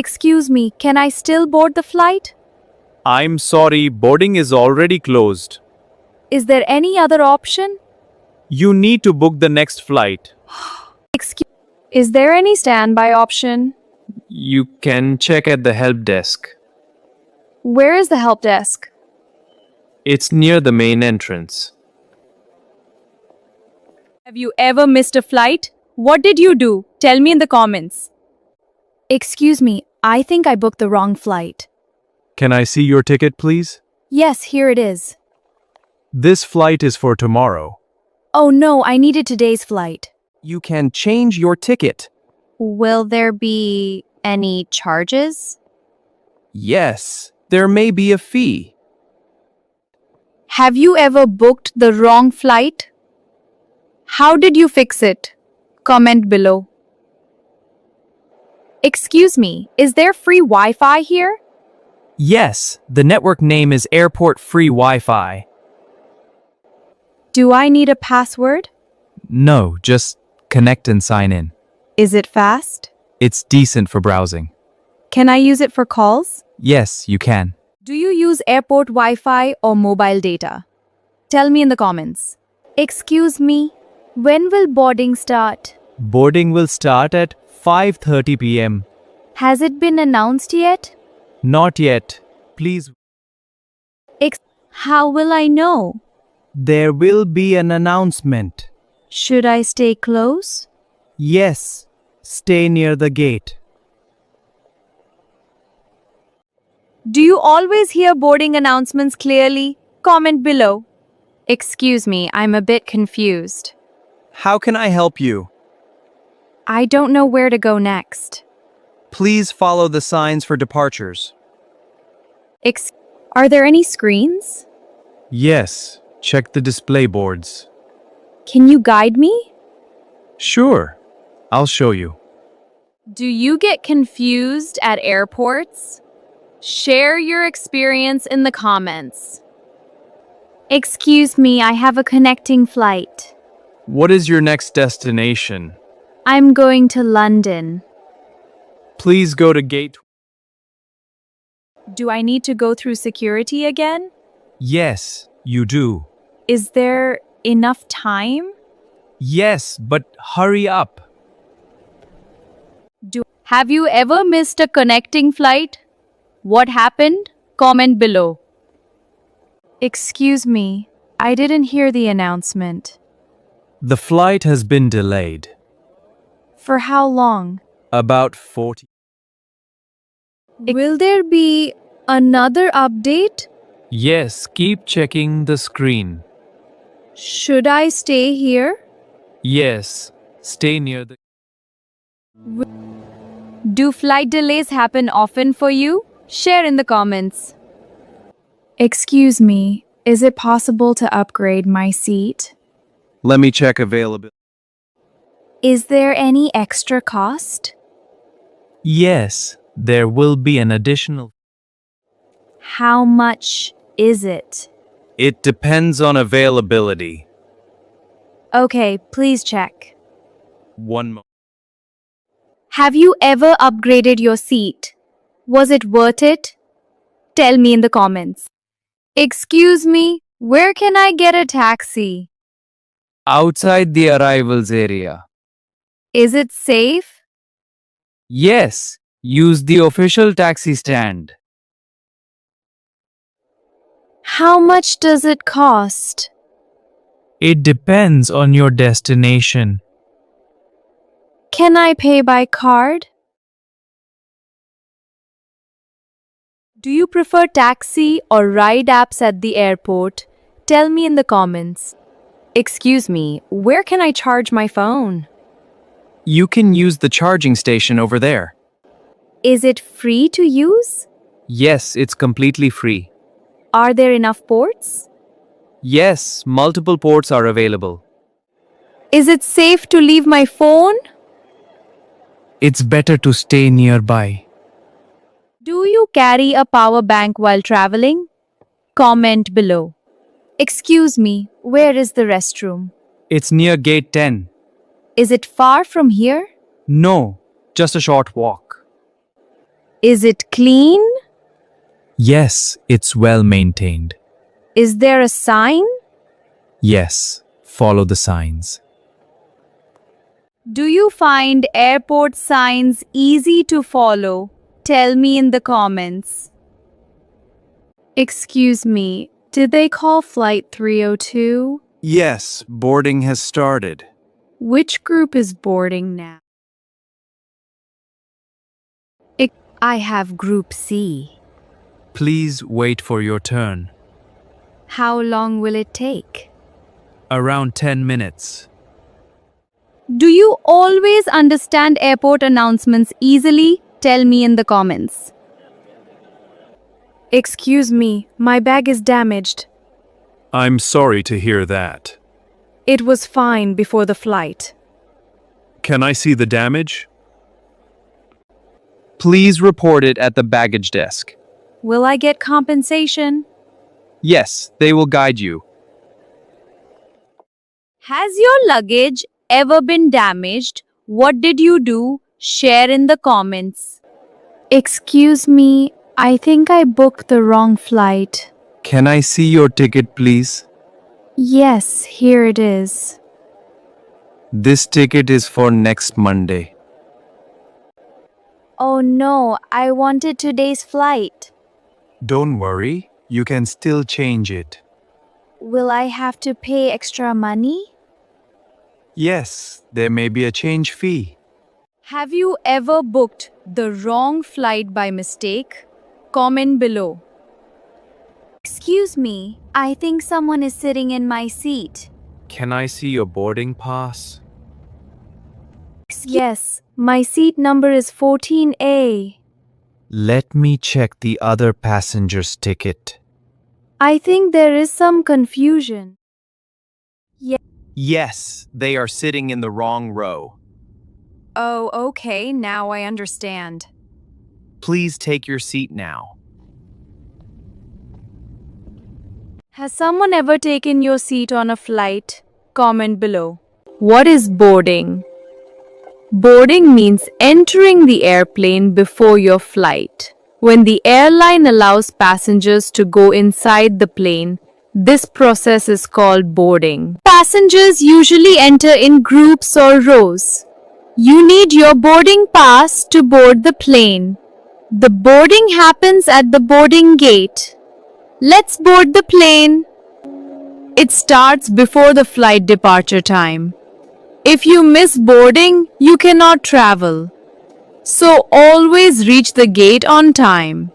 Excuse me, can I still board the flight? I'm sorry, boarding is already closed. Is there any other option? You need to book the next flight. Is there any standby option? You can check at the help desk. Where is the help desk? It's near the main entrance. Have you ever missed a flight? What did you do? Tell me in the comments. Excuse me, I think I booked the wrong flight. Can I see your ticket, please? Yes, here it is. This flight is for tomorrow. Oh no, I needed today's flight. You can change your ticket. Will there be any charges? Yes, there may be a fee. Have you ever booked the wrong flight? How did you fix it? Comment below. Excuse me, is there free Wi-Fi here? Yes, the network name is Airport Free Wi-Fi. Do I need a password? No, just connect and sign in. Is it fast? It's decent for browsing. Can I use it for calls? Yes, you can. Do you use airport Wi-Fi or mobile data? Tell me in the comments. Excuse me, when will boarding start? Boarding will start at 5:30 p.m. Has it been announced yet? Not yet. Please. How will I know? There will be an announcement. Should I stay close? Yes. Stay near the gate. Do you always hear boarding announcements clearly? Comment below. Excuse me, I'm a bit confused. How can I help you? I don't know where to go next. Please follow the signs for departures. Are there any screens? Yes. Check the display boards. Can you guide me? Sure. I'll show you. Do you get confused at airports? Share your experience in the comments. Excuse me, I have a connecting flight. What is your next destination? I'm going to London. Please go to gate. Do I need to go through security again? Yes, you do. Is there enough time? Yes, but hurry up. Have you ever missed a connecting flight? What happened? Comment below. Excuse me, I didn't hear the announcement. The flight has been delayed. For how long? About 40. Will there be another update? Yes, keep checking the screen. Should I stay here? Yes, stay near the. Do flight delays happen often for you? Share in the comments. Excuse me, is it possible to upgrade my seat? Let me check availability. Is there any extra cost? Yes, there will be an additional. How much is it? It depends on availability. Okay, please check. One more. Have you ever upgraded your seat? Was it worth it? Tell me in the comments. Excuse me, where can I get a taxi? Outside the arrivals area. Is it safe? Yes, use the official taxi stand. How much does it cost? It depends on your destination. Can I pay by card? Do you prefer taxi or ride apps at the airport? Tell me in the comments. Excuse me, where can I charge my phone? You can use the charging station over there. Is it free to use? Yes, it's completely free. Are there enough ports? Yes, multiple ports are available. Is it safe to leave my phone? It's better to stay nearby. Do you carry a power bank while traveling? Comment below. Excuse me, where is the restroom? It's near gate 10. Is it far from here? No, just a short walk. Is it clean? Yes, it's well maintained. Is there a sign? Yes, follow the signs. Do you find airport signs easy to follow? Tell me in the comments. Excuse me, did they call Flight 302? Yes, boarding has started. Which group is boarding now? I have Group C. Please wait for your turn. How long will it take? Around 10 minutes. Do you always understand airport announcements easily? Tell me in the comments. Excuse me, my bag is damaged. I'm sorry to hear that. It was fine before the flight. Can I see the damage? Please report it at the baggage desk. Will I get compensation? Yes, they will guide you. Has your luggage ever been damaged? What did you do? Share in the comments. Excuse me, I think I booked the wrong flight. Can I see your ticket, please? Yes, here it is. This ticket is for next Monday. Oh no, I wanted today's flight. Don't worry, you can still change it. Will I have to pay extra money? Yes, there may be a change fee. Have you ever booked the wrong flight by mistake? Comment below. Excuse me, I think someone is sitting in my seat. Can I see your boarding pass? Yes, my seat number is 14A. Let me check the other passenger's ticket. I think there is some confusion. Yes, they are sitting in the wrong row. Oh, okay, now I understand. Please take your seat now. Has someone ever taken your seat on a flight? Comment below. What is boarding? Boarding means entering the airplane before your flight. When the airline allows passengers to go inside the plane, this process is called boarding. Passengers usually enter in groups or rows. You need your boarding pass to board the plane. The boarding happens at the boarding gate. Let's board the plane. It starts before the flight departure time. If you miss boarding, you cannot travel. So always reach the gate on time.